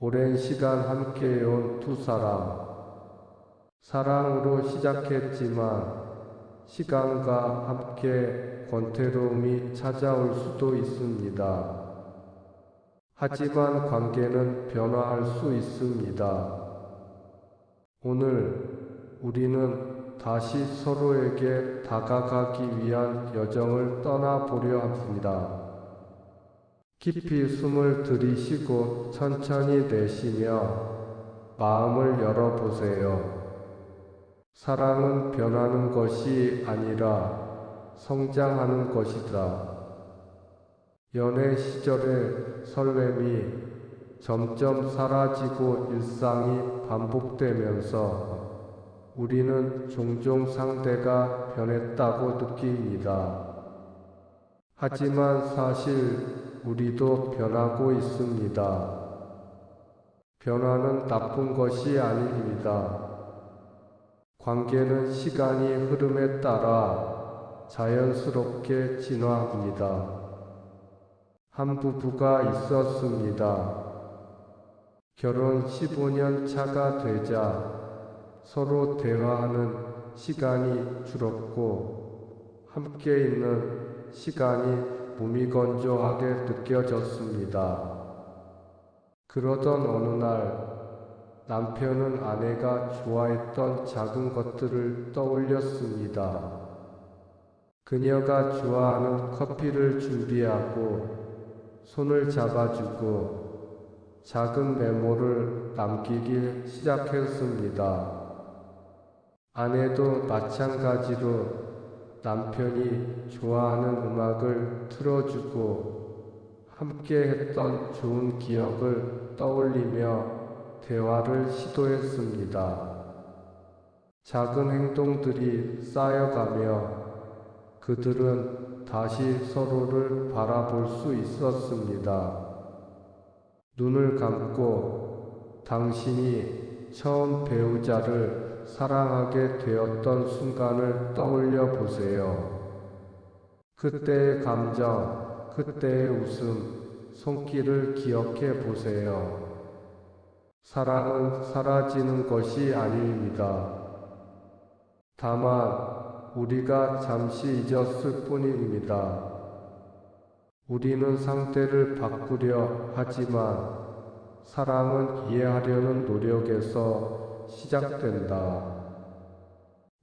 오랜 시간 함께해온 두 사람. 사랑으로 시작했지만 시간과 함께 권태로움이 찾아올 수도 있습니다. 하지만 관계는 변화할 수 있습니다. 오늘 우리는 다시 서로에게 다가가기 위한 여정을 떠나보려 합니다. 깊이 숨을 들이쉬고 천천히 내쉬며 마음을 열어보세요. 사랑은 변하는 것이 아니라 성장하는 것이다. 연애 시절의 설렘이 점점 사라지고 일상이 반복되면서 우리는 종종 상대가 변했다고 느낍니다. 하지만 사실 우리도 변하고 있습니다. 변화는 나쁜 것이 아닙니다. 관계는 시간이 흐름에 따라 자연스럽게 진화합니다. 한 부부가 있었습니다. 결혼 15년 차가 되자 서로 대화하는 시간이 줄었고 함께 있는 시간이 무미건조하게 느껴졌습니다. 그러던 어느 날 남편은 아내가 좋아했던 작은 것들을 떠올렸습니다. 그녀가 좋아하는 커피를 준비하고 손을 잡아주고 작은 메모를 남기기 시작했습니다. 아내도 마찬가지로 남편이 좋아하는 음악을 틀어주고 함께 했던 좋은 기억을 떠올리며 대화를 시도했습니다. 작은 행동들이 쌓여가며 그들은 다시 서로를 바라볼 수 있었습니다. 눈을 감고 당신이 처음 배우자를 사랑하게 되었던 순간을 떠올려 보세요. 그때의 감정, 그때의 웃음, 손길을 기억해 보세요. 사랑은 사라지는 것이 아닙니다. 다만 우리가 잠시 잊었을 뿐입니다. 우리는 상태를 바꾸려 하지만 사랑은 이해하려는 노력에서 시작된다.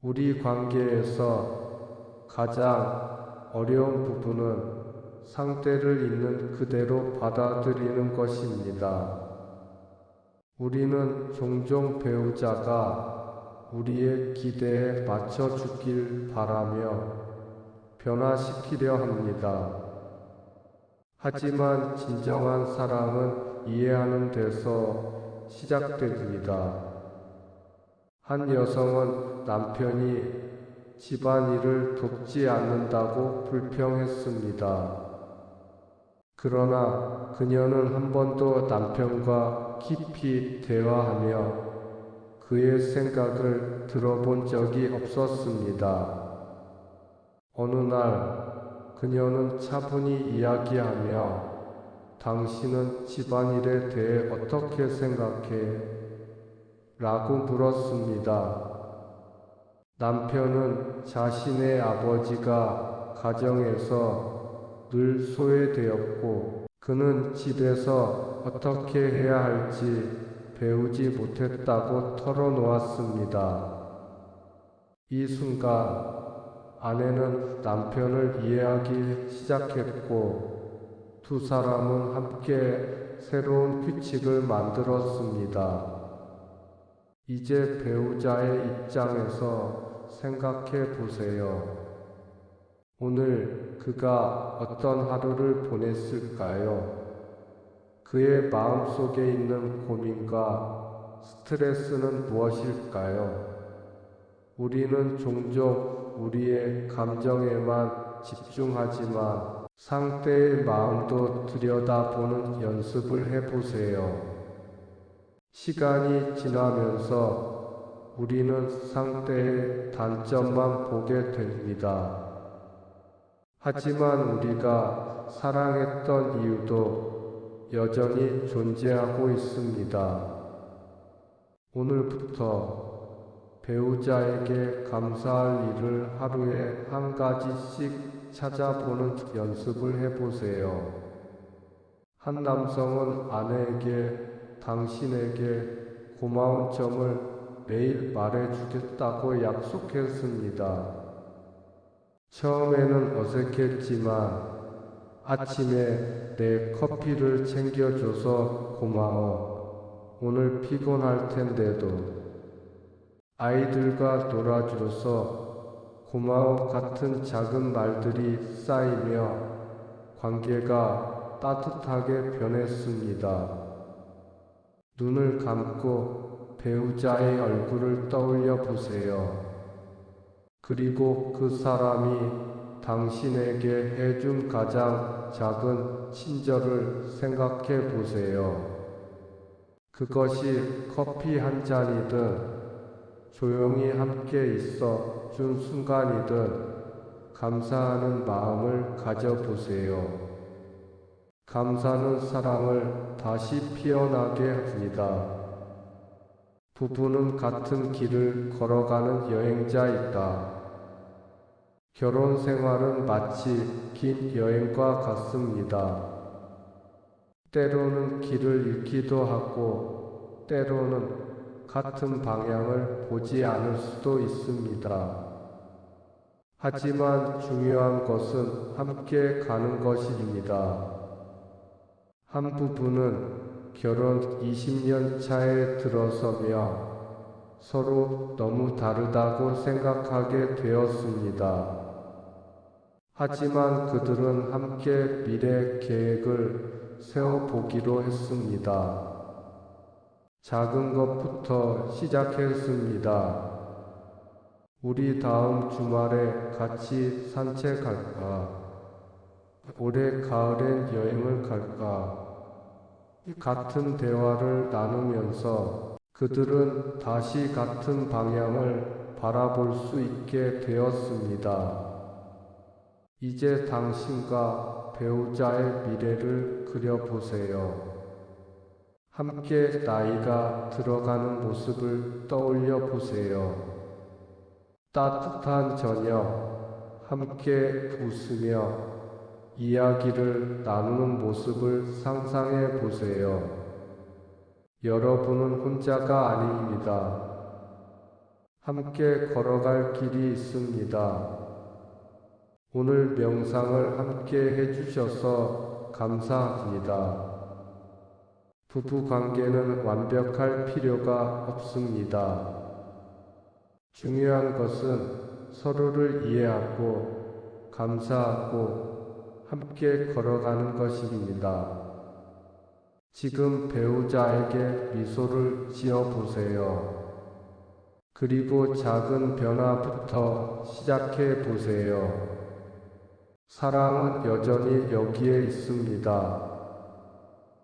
우리 관계에서 가장 어려운 부분은 상태를 있는 그대로 받아들이는 것입니다. 우리는 종종 배우자가 우리의 기대에 맞춰주길 바라며 변화시키려 합니다. 하지만 진정한 사랑은 이해하는 데서 시작됩니다. 한 여성은 남편이 집안일을 돕지 않는다고 불평했습니다. 그러나 그녀는 한 번도 남편과 깊이 대화하며 그의 생각을 들어본 적이 없었습니다. 어느 날 그녀는 차분히 이야기하며 당신은 집안일에 대해 어떻게 생각해? 라고 물었습니다. 남편은 자신의 아버지가 가정에서 늘 소외되었고 그는 집에서 어떻게 해야 할지 배우지 못했다고 털어놓았습니다. 이 순간 아내는 남편을 이해하기 시작했고 두 사람은 함께 새로운 규칙을 만들었습니다. 이제 배우자의 입장에서 생각해 보세요. 오늘 그가 어떤 하루를 보냈을까요? 그의 마음속에 있는 고민과 스트레스는 무엇일까요? 우리는 종종 우리의 감정에만 집중하지만 상대의 마음도 들여다보는 연습을 해보세요. 시간이 지나면서 우리는 상대의 단점만 보게 됩니다. 하지만 우리가 사랑했던 이유도 여전히 존재하고 있습니다. 오늘부터 배우자에게 감사할 일을 하루에 한 가지씩 찾아보는 연습을 해보세요. 한 남성은 아내에게 당신에게 고마운 점을 매일 말해주겠다고 약속했습니다. 처음에는 어색했지만 아침에 내 커피를 챙겨줘서 고마워. 오늘 피곤할 텐데도 아이들과 놀아줘서 고마워 같은 작은 말들이 쌓이며 관계가 따뜻하게 변했습니다. 눈을 감고 배우자의 얼굴을 떠올려 보세요. 그리고 그 사람이 당신에게 해준 가장 작은 친절을 생각해 보세요. 그것이 커피 한 잔이든 조용히 함께 있어 준 순간이든 감사하는 마음을 가져보세요. 감사는 사랑을 다시 피어나게 합니다. 부부는 같은 길을 걸어가는 여행자이다. 결혼 생활은 마치 긴 여행과 같습니다. 때로는 길을 잃기도 하고, 때로는 같은 방향을 보지 않을 수도 있습니다. 하지만 중요한 것은 함께 가는 것입니다. 한 부부는 결혼 20년 차에 들어서며 서로 너무 다르다고 생각하게 되었습니다. 하지만 그들은 함께 미래 계획을 세워보기로 했습니다. 작은 것부터 시작했습니다. 우리 다음 주말에 같이 산책할까? 올해 가을엔 여행을 갈까? 같은 대화를 나누면서 그들은 다시 같은 방향을 바라볼 수 있게 되었습니다. 이제 당신과 배우자의 미래를 그려보세요. 함께 나이가 들어가는 모습을 떠올려 보세요. 따뜻한 저녁, 함께 웃으며 이야기를 나누는 모습을 상상해 보세요. 여러분은 혼자가 아닙니다. 함께 걸어갈 길이 있습니다. 오늘 명상을 함께 해주셔서 감사합니다. 부부 관계는 완벽할 필요가 없습니다. 중요한 것은 서로를 이해하고 감사하고 함께 걸어가는 것입니다. 지금 배우자에게 미소를 지어 보세요. 그리고 작은 변화부터 시작해 보세요. 사랑은 여전히 여기에 있습니다.